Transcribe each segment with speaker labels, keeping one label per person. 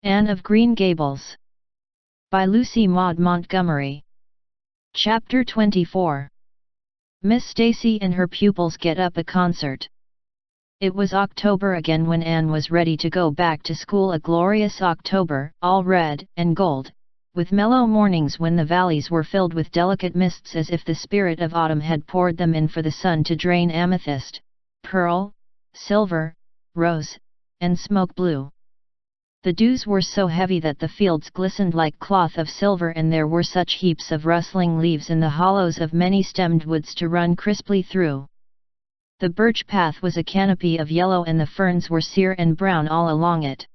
Speaker 1: Anne of Green Gables. By Lucy Maud Montgomery. Chapter 24. Miss Stacy and her pupils get up a concert. It was October again when Anne was ready to go back to school, a glorious October, all red and gold, with mellow mornings when the valleys were filled with delicate mists as if the spirit of autumn had poured them in for the sun to drain amethyst, pearl, silver, rose, and smoke blue. The dews were so heavy that the fields glistened like cloth of silver, and there were such heaps of rustling leaves in the hollows of many-stemmed woods to run crisply through. The birch path was a canopy of yellow, and the ferns were sere and brown all along it.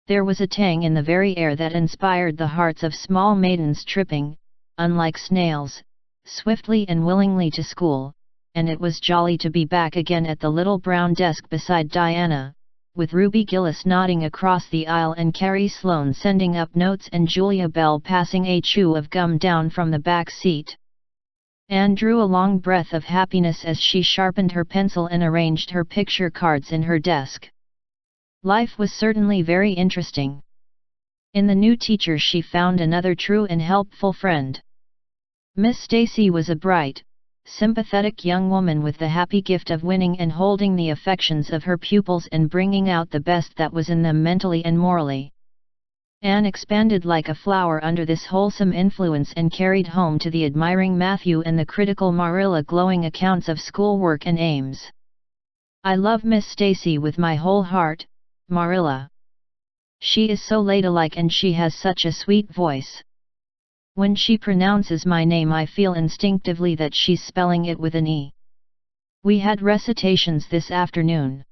Speaker 1: There was a tang in the very air that inspired the hearts of small maidens tripping, unlike snails, swiftly and willingly to school, and it was jolly to be back again at the little brown desk beside Diana, with Ruby Gillis nodding across the aisle and Carrie Sloane sending up notes and Julia Bell passing a chew of gum down from the back seat. Anne drew a long breath of happiness as she sharpened her pencil and arranged her picture cards in her desk. Life was certainly very interesting. In the new teacher she found another true and helpful friend. Miss Stacy was a bright, sympathetic young woman with the happy gift of winning and holding the affections of her pupils and bringing out the best that was in them mentally and morally. Anne expanded like a flower under this wholesome influence and carried home to the admiring Matthew and the critical Marilla glowing accounts of schoolwork and aims. "I love Miss Stacy with my whole heart, Marilla. She is so ladylike and she has such a sweet voice. When she pronounces my name I feel instinctively that she's spelling it with an E. We had recitations this afternoon.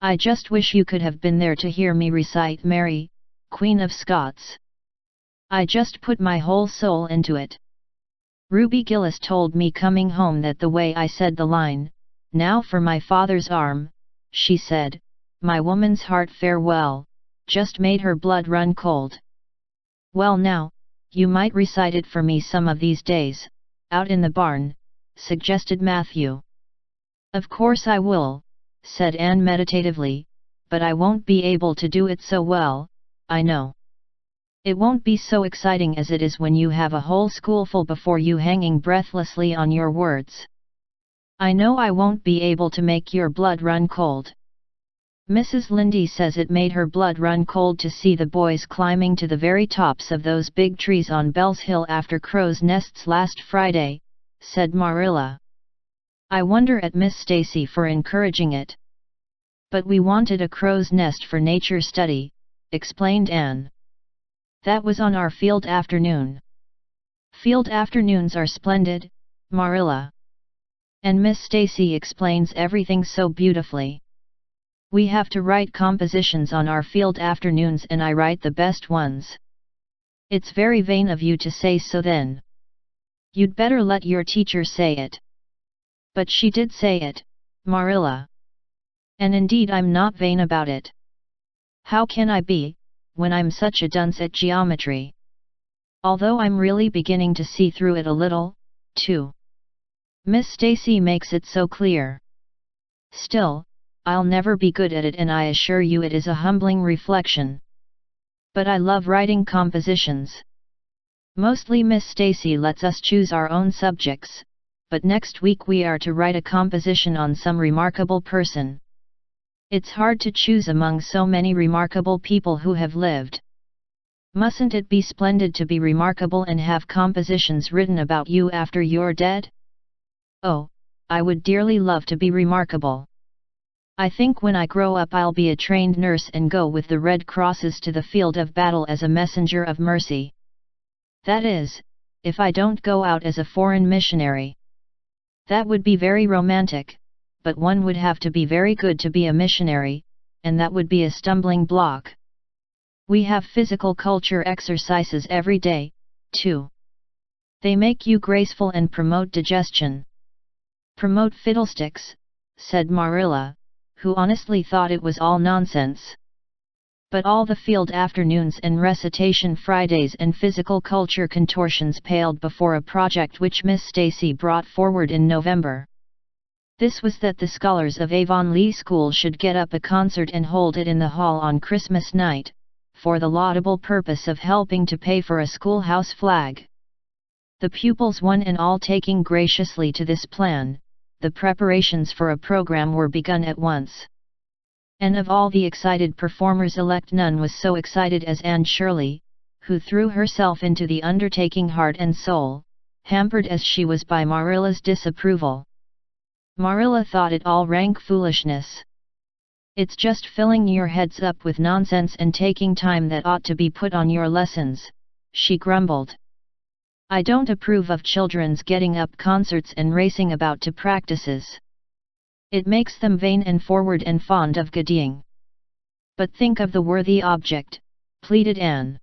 Speaker 1: I just wish you could have been there to hear me recite Mary, Queen of Scots. I just put my whole soul into it. Ruby Gillis told me coming home that the way I said the line, 'Now for my father's arm,' she said, 'my woman's heart farewell,' just made her blood run cold. Well now, you might recite it for me some of these days, out in the barn," suggested Matthew. "Of course I will," said Anne meditatively, "but I won't be able to do it so well, I know. It won't be so exciting as it is when you have a whole schoolful before you hanging breathlessly on your words. I know I won't be able to make your blood run cold." Mrs. Lynde says it made her blood run cold to see the boys climbing to the very tops of those big trees on Bell's Hill after crow's nests last Friday, said Marilla. "I wonder at Miss Stacy for encouraging it." "But we wanted a crow's nest for nature study," explained Anne. "That was on our field afternoon." "Field afternoons are splendid, Marilla. And Miss Stacy explains everything so beautifully. We have to write compositions on our field afternoons and I write the best ones." "It's very vain of you to say so then. You'd better let your teacher say it." "But she did say it, Marilla. And indeed I'm not vain about it. How can I be, when I'm such a dunce at geometry? Although I'm really beginning to see through it a little, too. Miss Stacy makes it so clear. Still, I'll never be good at it and I assure you it is a humbling reflection. But I love writing compositions. Mostly Miss Stacy lets us choose our own subjects, but next week we are to write a composition on some remarkable person. It's hard to choose among so many remarkable people who have lived. Mustn't it be splendid to be remarkable and have compositions written about you after you're dead? Oh, I would dearly love to be remarkable. I think when I grow up I'll be a trained nurse and go with the Red Crosses to the field of battle as a messenger of mercy. That is, if I don't go out as a foreign missionary. That would be very romantic, but one would have to be very good to be a missionary, and that would be a stumbling block. We have physical culture exercises every day, too. They make you graceful and promote digestion." "Promote fiddlesticks," said Marilla, who honestly thought it was all nonsense. But all the field afternoons and recitation Fridays and physical culture contortions paled before a project which Miss Stacy brought forward in November. This was that the scholars of Avonlea School should get up a concert and hold it in the hall on Christmas night, for the laudable purpose of helping to pay for a schoolhouse flag. The pupils one and all taking graciously to this plan, the preparations for a program were begun at once. And of all the excited performers-elect none was so excited as Anne Shirley, who threw herself into the undertaking heart and soul, hampered as she was by Marilla's disapproval. Marilla thought it all rank foolishness. It's just filling your heads up with nonsense and taking time that ought to be put on your lessons, she grumbled. I don't approve of children's getting up concerts and racing about to practices. It makes them vain and forward and fond of giddying. But think of the worthy object, pleaded Anne.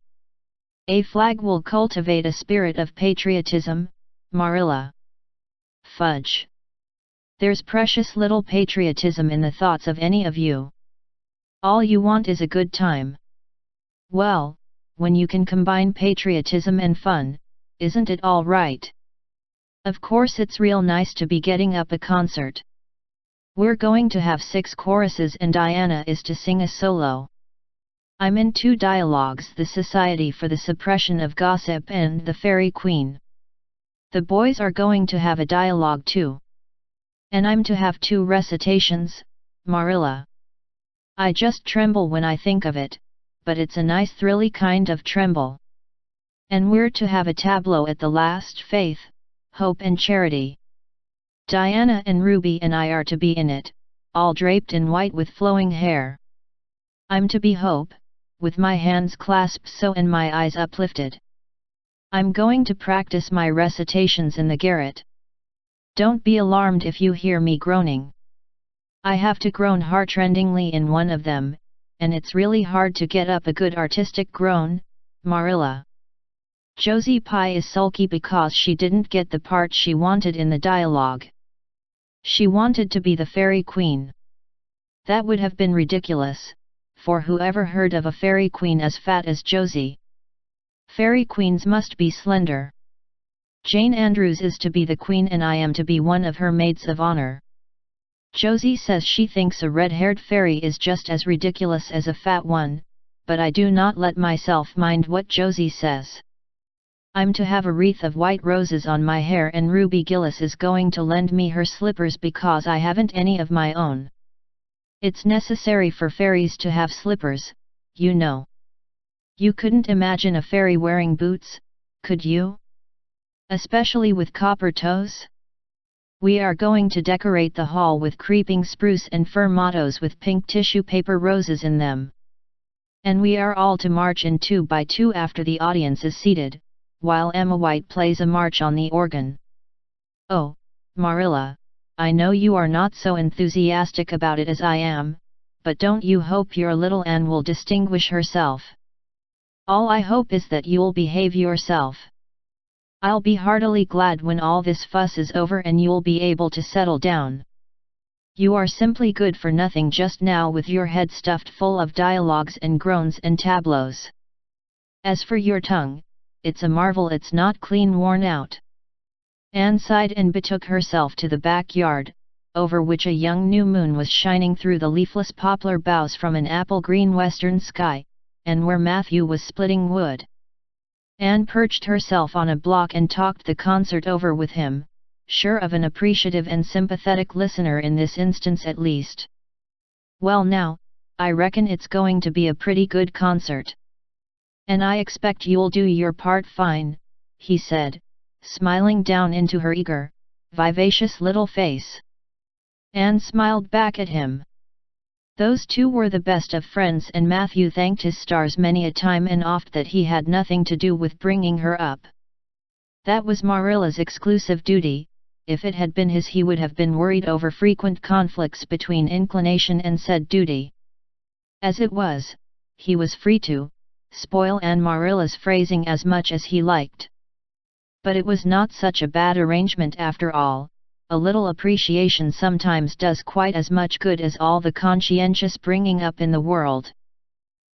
Speaker 1: A flag will cultivate a spirit of patriotism, Marilla. Fudge. There's precious little patriotism in the thoughts of any of you. All you want is a good time. Well, when you can combine patriotism and fun, isn't it all right? Of course it's real nice to be getting up a concert. We're going to have 6 choruses and Diana is to sing a solo. I'm in 2 dialogues, the Society for the Suppression of Gossip and the Fairy Queen. The boys are going to have a dialogue too. And I'm to have 2 recitations, Marilla. I just tremble when I think of it, but it's a nice thrilly kind of tremble. And we're to have a tableau at the last, Faith, Hope and Charity. Diana and Ruby and I are to be in it, all draped in white with flowing hair. I'm to be Hope, with my hands clasped so and my eyes uplifted. I'm going to practice my recitations in the garret. Don't be alarmed if you hear me groaning. I have to groan heartrendingly in one of them, and it's really hard to get up a good artistic groan, Marilla. Josie Pye is sulky because she didn't get the part she wanted in the dialogue. She wanted to be the Fairy Queen. That would have been ridiculous, for whoever heard of a Fairy Queen as fat as Josie? Fairy Queens must be slender. Jane Andrews is to be the Queen and I am to be one of her maids of honor. Josie says she thinks a red-haired fairy is just as ridiculous as a fat one, but I do not let myself mind what Josie says. I'm to have a wreath of white roses on my hair and Ruby Gillis is going to lend me her slippers because I haven't any of my own. It's necessary for fairies to have slippers, you know. You couldn't imagine a fairy wearing boots, could you? Especially with copper toes? We are going to decorate the hall with creeping spruce and fir mottos with pink tissue paper roses in them. And we are all to march in 2 by 2 after the audience is seated, while Emma White plays a march on the organ. Oh, Marilla, I know you are not so enthusiastic about it as I am, but don't you hope your little Anne will distinguish herself? All I hope is that you'll behave yourself. I'll be heartily glad when all this fuss is over and you'll be able to settle down. You are simply good for nothing just now with your head stuffed full of dialogues and groans and tableaus. As for your tongue, it's a marvel it's not clean worn out. Anne sighed and betook herself to the backyard, over which a young new moon was shining through the leafless poplar boughs from an apple-green western sky, and where Matthew was splitting wood. Anne perched herself on a block and talked the concert over with him, sure of an appreciative and sympathetic listener in this instance at least. Well now, I reckon it's going to be a pretty good concert. And I expect you'll do your part fine, he said, smiling down into her eager, vivacious little face. Anne smiled back at him. Those 2 were the best of friends and Matthew thanked his stars many a time and oft that he had nothing to do with bringing her up. That was Marilla's exclusive duty. If it had been his he would have been worried over frequent conflicts between inclination and said duty. As it was, he was free to spoil Anne Marilla's phrasing as much as he liked. But it was not such a bad arrangement after all. A little appreciation sometimes does quite as much good as all the conscientious bringing up in the world.